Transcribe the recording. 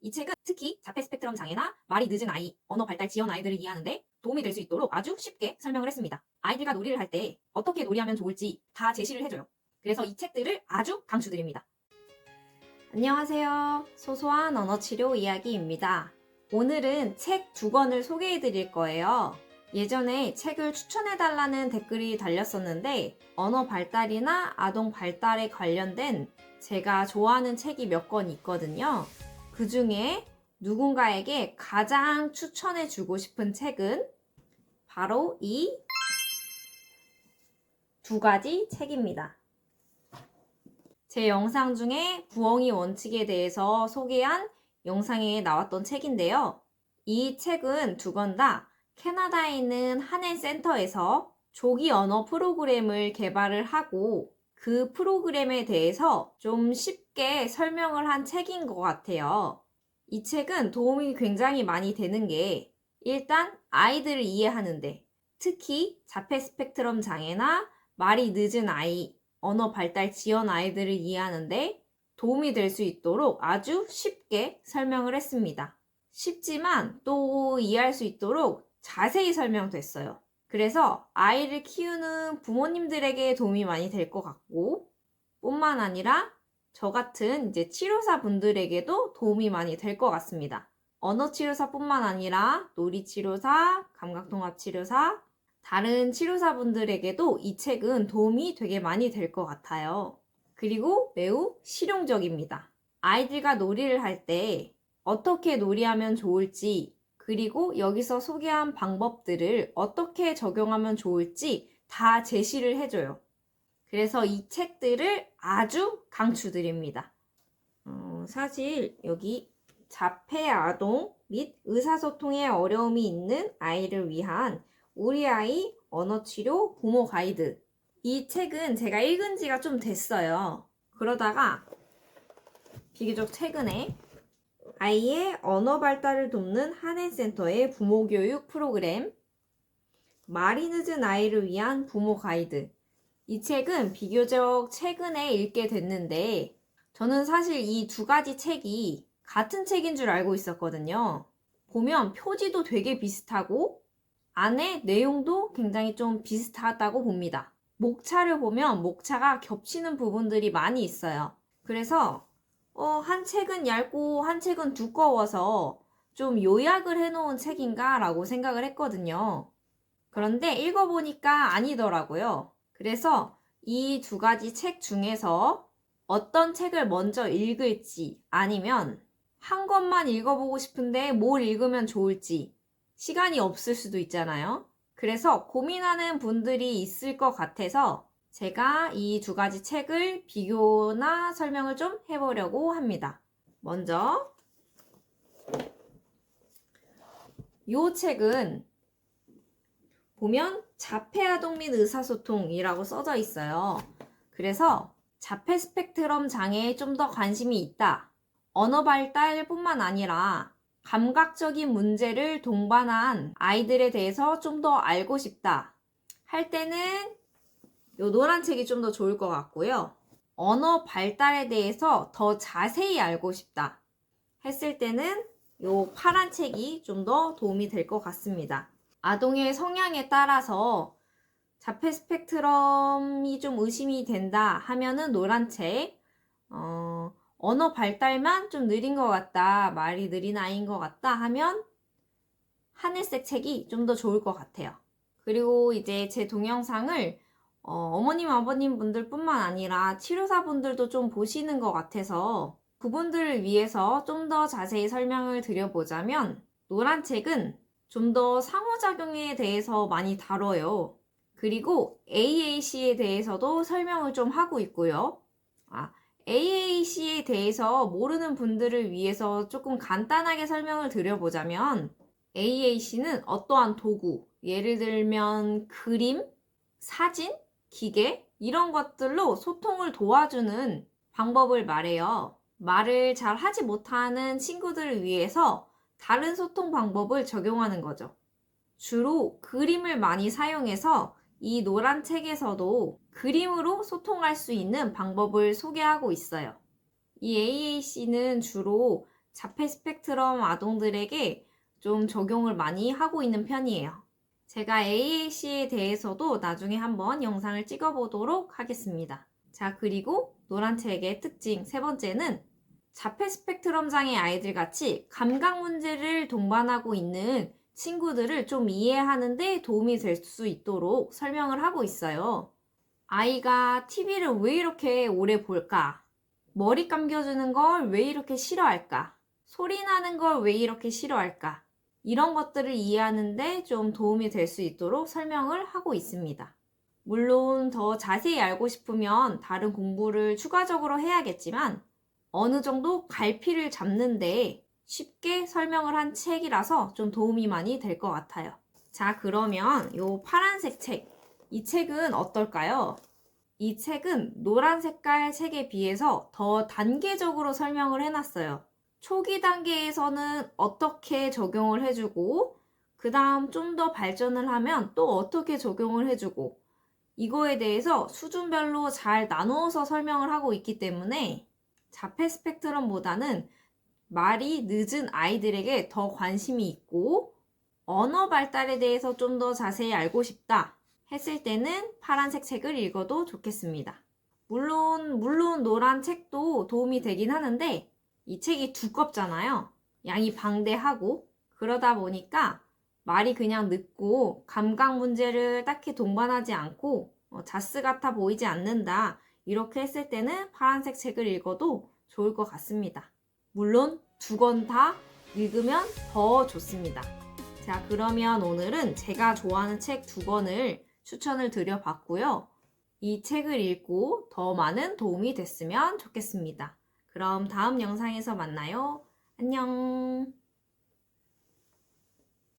이 책은 특히 자폐 스펙트럼 장애나 말이 늦은 아이, 언어 발달 지연 아이들을 이해하는데 도움이 될 수 있도록 아주 쉽게 설명을 했습니다. 아이들과 놀이를 할 때 어떻게 놀이하면 좋을지 다 제시를 해줘요. 그래서 이 책들을 아주 강추드립니다. 안녕하세요. 소소한 언어치료 이야기입니다. 오늘은 책 2권을 소개해 드릴 거예요. 예전에 책을 추천해달라는 댓글이 달렸었는데 언어 발달이나 아동 발달에 관련된 제가 좋아하는 책이 몇 권 있거든요. 그 중에 누군가에게 가장 추천해주고 싶은 책은 바로 이 2가지 책입니다. 제 영상 중에 부엉이 원칙에 대해서 소개한 영상에 나왔던 책인데요. 이 책은 2권 다 캐나다에 있는 한해 센터에서 조기 언어 프로그램을 개발을 하고 그 프로그램에 대해서 좀 쉽게 설명을 한 책인 것 같아요. 이 책은 도움이 굉장히 많이 되는 게 일단 아이들을 이해하는데 특히 자폐 스펙트럼 장애나 말이 늦은 아이, 언어 발달 지연 아이들을 이해하는데 도움이 될 수 있도록 아주 쉽게 설명을 했습니다. 쉽지만 또 이해할 수 있도록 자세히 설명됐어요. 그래서 아이를 키우는 부모님들에게 도움이 많이 될 것 같고 뿐만 아니라 저 같은 이제 치료사 분들에게도 도움이 많이 될 것 같습니다. 언어치료사뿐만 아니라 놀이치료사, 감각통합치료사, 다른 치료사분들에게도 이 책은 도움이 되게 많이 될 것 같아요. 그리고 매우 실용적입니다. 아이들과 놀이를 할 때 어떻게 놀이하면 좋을지, 그리고 여기서 소개한 방법들을 어떻게 적용하면 좋을지 다 제시를 해줘요. 그래서 이 책들을 아주 강추드립니다. 사실 여기 자폐 아동 및 의사소통에 어려움이 있는 아이를 위한 우리 아이 언어치료 부모 가이드. 이 책은 제가 읽은 지가 좀 됐어요. 그러다가 비교적 최근에 아이의 언어 발달을 돕는 한해센터의 부모교육 프로그램 말이 늦은 아이를 위한 부모 가이드. 이 책은 비교적 최근에 읽게 됐는데 저는 사실 이 2가지 책이 같은 책인 줄 알고 있었거든요. 보면 표지도 되게 비슷하고 안에 내용도 굉장히 좀 비슷하다고 봅니다. 목차를 보면 목차가 겹치는 부분들이 많이 있어요. 그래서 한 책은 얇고 한 책은 두꺼워서 좀 요약을 해놓은 책인가 라고 생각을 했거든요. 그런데 읽어보니까 아니더라고요. 그래서 이 2가지 책 중에서 어떤 책을 먼저 읽을지 아니면 한 권만 읽어보고 싶은데 뭘 읽으면 좋을지 시간이 없을 수도 있잖아요. 그래서 고민하는 분들이 있을 것 같아서 제가 이 2가지 책을 비교나 설명을 좀 해보려고 합니다. 먼저 이 책은 보면 자폐 아동 및 의사소통이라고 써져 있어요. 그래서 자폐 스펙트럼 장애에 좀 더 관심이 있다. 언어 발달뿐만 아니라 감각적인 문제를 동반한 아이들에 대해서 좀 더 알고 싶다 할 때는 이 노란 책이 좀 더 좋을 것 같고요. 언어 발달에 대해서 더 자세히 알고 싶다 했을 때는 이 파란 책이 좀 더 도움이 될 것 같습니다. 아동의 성향에 따라서 자폐 스펙트럼이 좀 의심이 된다 하면은 노란 책, 언어 발달만 좀 느린 것 같다, 말이 느린 아이인 것 같다 하면 하늘색 책이 좀 더 좋을 것 같아요. 그리고 이제 제 동영상을 어머님, 아버님 분들 뿐만 아니라 치료사 분들도 좀 보시는 것 같아서 그분들을 위해서 좀 더 자세히 설명을 드려보자면 노란 책은 좀 더 상호작용에 대해서 많이 다뤄요. 그리고 AAC에 대해서도 설명을 좀 하고 있고요. AAC에 대해서 모르는 분들을 위해서 조금 간단하게 설명을 드려보자면 AAC는 어떠한 도구, 예를 들면 그림, 사진, 기계 이런 것들로 소통을 도와주는 방법을 말해요. 말을 잘 하지 못하는 친구들을 위해서 다른 소통 방법을 적용하는 거죠. 주로 그림을 많이 사용해서 이 노란 책에서도 그림으로 소통할 수 있는 방법을 소개하고 있어요. 이 AAC는 주로 자폐 스펙트럼 아동들에게 좀 적용을 많이 하고 있는 편이에요. 제가 AAC에 대해서도 나중에 한번 영상을 찍어보도록 하겠습니다. 자, 그리고 노란 책의 특징 세 번째는 자폐 스펙트럼 장애 아이들 같이 감각 문제를 동반하고 있는 친구들을 좀 이해하는 데 도움이 될 수 있도록 설명을 하고 있어요. 아이가 TV를 왜 이렇게 오래 볼까? 머리 감겨주는 걸 왜 이렇게 싫어할까? 소리 나는 걸 왜 이렇게 싫어할까? 이런 것들을 이해하는데 좀 도움이 될 수 있도록 설명을 하고 있습니다. 물론 더 자세히 알고 싶으면 다른 공부를 추가적으로 해야겠지만 어느 정도 갈피를 잡는데 쉽게 설명을 한 책이라서 좀 도움이 많이 될 것 같아요. 자, 그러면 이 파란색 책, 이 책은 어떨까요? 이 책은 노란 색깔 책에 비해서 더 단계적으로 설명을 해놨어요. 초기 단계에서는 어떻게 적용을 해주고 그 다음 좀 더 발전을 하면 또 어떻게 적용을 해주고 이거에 대해서 수준별로 잘 나누어서 설명을 하고 있기 때문에 자폐 스펙트럼보다는 말이 늦은 아이들에게 더 관심이 있고 언어 발달에 대해서 좀 더 자세히 알고 싶다 했을 때는 파란색 책을 읽어도 좋겠습니다. 물론 노란 책도 도움이 되긴 하는데 이 책이 두껍잖아요. 양이 방대하고 그러다 보니까 말이 그냥 늦고 감각 문제를 딱히 동반하지 않고 자스 같아 보이지 않는다. 이렇게 했을 때는 파란색 책을 읽어도 좋을 것 같습니다. 물론 두 권 다 읽으면 더 좋습니다. 자, 그러면 오늘은 제가 좋아하는 책 두 권을 추천을 드려봤고요. 이 책을 읽고 더 많은 도움이 됐으면 좋겠습니다. 그럼 다음 영상에서 만나요. 안녕.